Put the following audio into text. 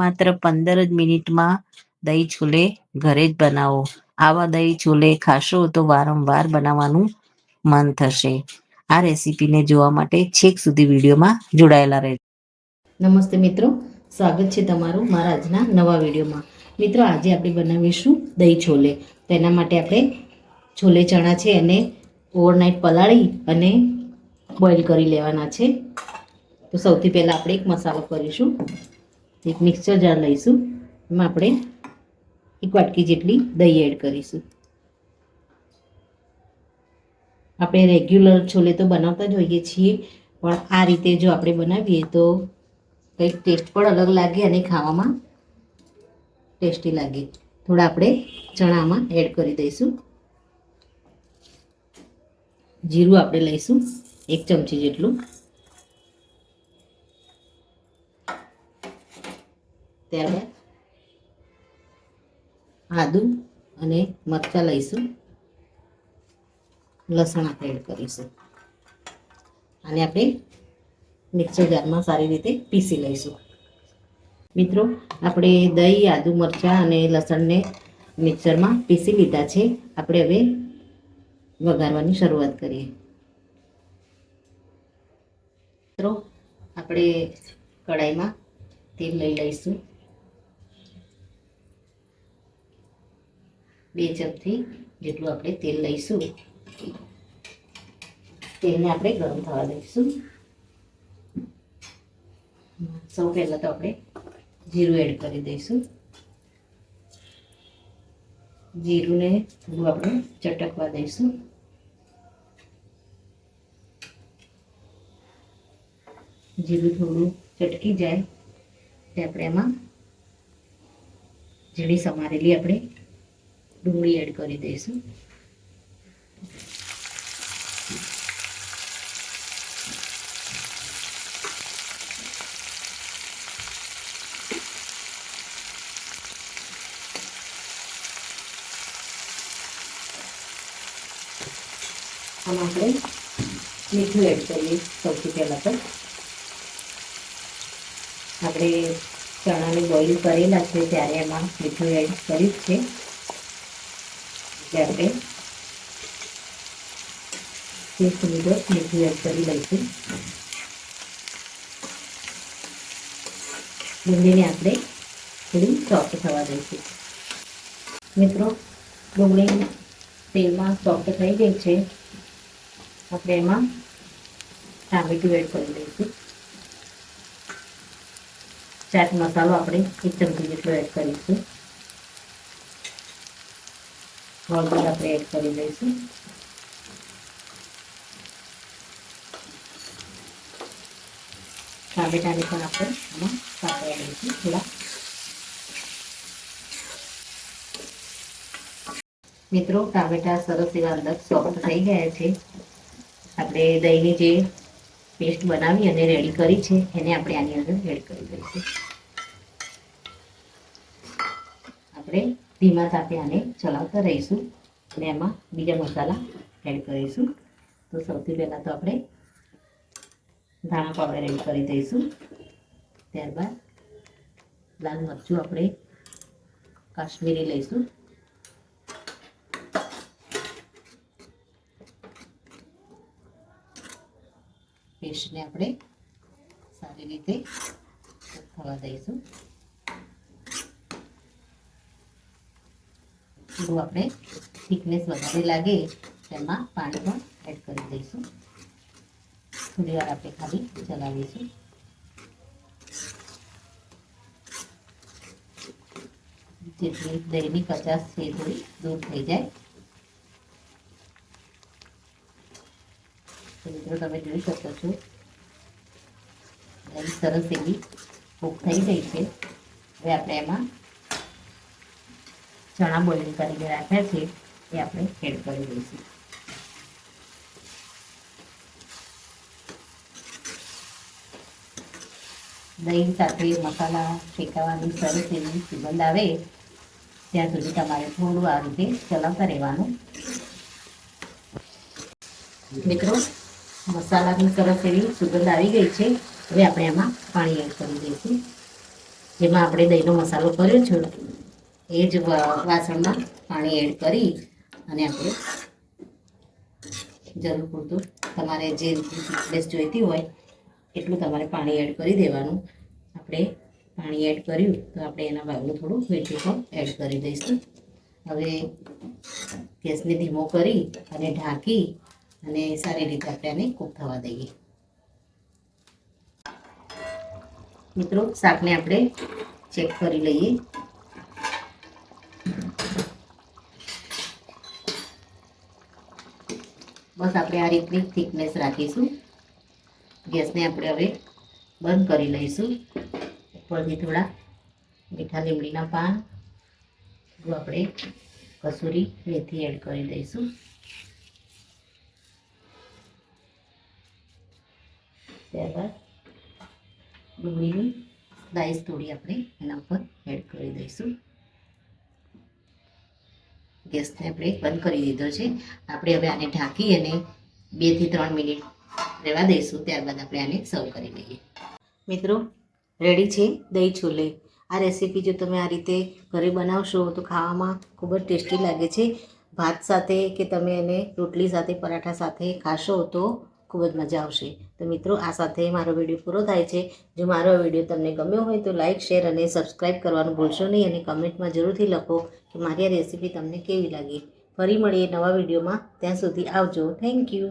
માત્ર 15 જ મિનિટમાં દહીં છોલે ઘરે જ બનાવો. આવા દહીં છોલે ખાશો તો વારંવાર બનાવવાનું મન થશે. આ રેસીપીને જોવા માટે છેક સુધી વિડીયોમાં જોડાયેલા રહેજો. નમસ્તે મિત્રો, સ્વાગત છે તમારું મારા આજના નવા વિડીયોમાં. મિત્રો, આજે આપણે બનાવીશું દહીં છોલે. તેના માટે આપણે છોલે ચણા છે એને ઓવરનાઇટ પલાળી અને બોઇલ કરી લેવાના છે. તો સૌથી પહેલાં આપણે એક મસાલો કરીશું. એક મિક્સર જાર લઈશું. એમાં આપણે 1 વાટકી જેટલી દહીં એડ કરીશું. આપણે રેગ્યુલર છોલે તો બનાવતા જ હોઈએ છીએ, પણ આ રીતે જો આપણે બનાવીએ તો કંઈક ટેસ્ટ પણ અલગ લાગે અને ખાવામાં ટેસ્ટી લાગે. થોડા આપણે ચણામાં એડ કરી દઈશું. જીરું આપણે લઈશું 1 ચમચી જેટલું. ત્યારબાદ આદુ અને મરચાં લઈશું. લસણ આપણે એડ કરીશું. અને આપણે મિક્સર જારમાં સારી રીતે પીસી લઈશું. મિત્રો, આપણે દહીં, આદુ, મરચાં અને લસણને મિક્સરમાં પીસી લીધા છે. આપણે હવે વઘારવાની શરૂઆત કરીએ. મિત્રો, આપણે કઢાઈમાં તેલ લઈ લઈશું. 2 ચમચી જેટલું આપણે તેલ લઈશું. તેલને આપણે ગરમ થવા દઈશું. સૌ પહેલાં તો આપણે જીરું એડ કરી દઈશું. જીરુંને થોડું આપણે ચટકવા દઈશું. જીરું થોડું ચટકી જાય એટલે આપણે એમાં ઝીણી સમારેલી આપણે ડુંગળી એડ કરી દઈશું. આમાં આપણે મીઠું એડ કરીએ. સૌથી પહેલાં તો આપણે ચણાને બોઇલ કરેલા છે ત્યારે એમાં મીઠું એડ કર્યું છે. એટલે આપણે ટેસ્ટ મુજબ મીઠું એડ કરી લઈશું. ડુંગળીને આપણે થોડી સોફ્ટ થવા દઈશું. મિત્રો, ડુંગળી તેલમાં સોફ્ટ થઈ ગઈ છે. આપણે એમાં ટામેટું એડ કરી દઈશું. ચાટ મસાલો આપણે 1 ચમચી જેટલો એડ કરીશું. હળદર આપણે એડ કરી દઈશું. ટામેટાને પણ આપણે આમાં સાતળી દઈશું થોડા. મિત્રો, ટામેટા સરસ એવા અંદર સોફ્ટ થઈ ગયા છે. આપણે દહીંની જે પેસ્ટ બનાવી અને રેડી કરી છે એને આપણે આની અંદર એડ કરી દઈશું. આપણે ધીમા તાપે આને ચલાવતા રહીશું અને એમાં બીજા મસાલા એડ કરીશું. તો સૌથી પહેલાં તો આપણે ધાણા પાવડર એડ કરી દઈશું. ત્યારબાદ લાલ મરચું આપણે કાશ્મીરી લઈશું. પેસ્ટને આપણે સારી રીતે થવા દઈશું. થોડું આપણે થિકનેસ વધારે લાગે તેમાં પાણી પણ એડ કરી દઈશું. થોડી વાર આપણે ખાલી ચલાવીશું. જેટલી દહીંની કચાશ છે એ થોડી દૂર થઈ જાય. તો મિત્રો, તમે જોઈ શકો છો દહીં સરસ એવી કૂક થઈ ગઈ છે. હવે આપણે એમાં ચણા બોઇલ કરીને રાખ્યા છે એ આપણે એડ કરી દઈશું. દહીં સાથે મસાલા શેકાવાની સરસ એવી સુગંધ આવે ત્યાં સુધી તમારે થોડું આ રીતે ચલાવતા રહેવાનું. મિત્રો, મસાલાની સરસ એવી સુગંધ આવી ગઈ છે. હવે આપણે એમાં પાણી એડ કરી દઈશું. જેમાં આપણે દહીંનો મસાલો કર્યો છે એ જ વાસણમાં પાણી એડ કરી અને આપણે જરૂર પૂરતું તમારે જે થિકનેસ જોઈતી હોય એટલું તમારે પાણી એડ કરી દેવાનું. આપણે પાણી એડ કર્યું તો આપણે એના ભાગનું થોડું મીઠું પણ એડ કરી દઈશું. હવે ગેસને ધીમો કરી અને ઢાંકી અને સારી રીતે આપણે આને કૂક થવા દઈએ. મિત્રો શાકને આપણે ચેક કરી લઈએ. બસ આપણે આ રીતની થિકનેસ રાખીશું. ગેસને આપણે હવે બંધ કરી લઈશું. ઉપરથી થોડા મીઠા લીમડીના પાન, આપણે કસૂરી મેથી એડ કરી દઈશું. ત્યારબાદ ડુંગળીની સ્લાઈસ થોડી આપણે એના ઉપર એડ કરી દઈશું. ગેસને આપણે બંધ કરી દીધો છે. આપણે હવે આને ઢાંકી અને 2 થી 3 મિનિટ રહેવા દઈશું. ત્યારબાદ આપણે આને સર્વ કરી લઈએ. મિત્રો રેડી છે દહીં છોલે. આ રેસીપી જો તમે આ રીતે ઘરે બનાવશો તો ખાવામાં ખૂબ જ ટેસ્ટી લાગે છે. ભાત સાથે કે તમે એને રોટલી સાથે, પરાઠા સાથે ખાશો તો ખૂબ જ મજા આવશે. તો મિત્રો આ સાથે મારો વિડીયો પૂરો થાય છે. જો મારો વિડીયો તમને ગમ્યો હોય તો લાઇક, શેર અને સબસ્ક્રાઈબ કરવાનું ભૂલશો નહીં અને કમેન્ટમાં જરૂરથી લખો કે મારી આ રેસીપી તમને કેવી લાગી. ફરી મળીએ નવા વિડીયોમાં. ત્યાં સુધી આવજો. Thank you.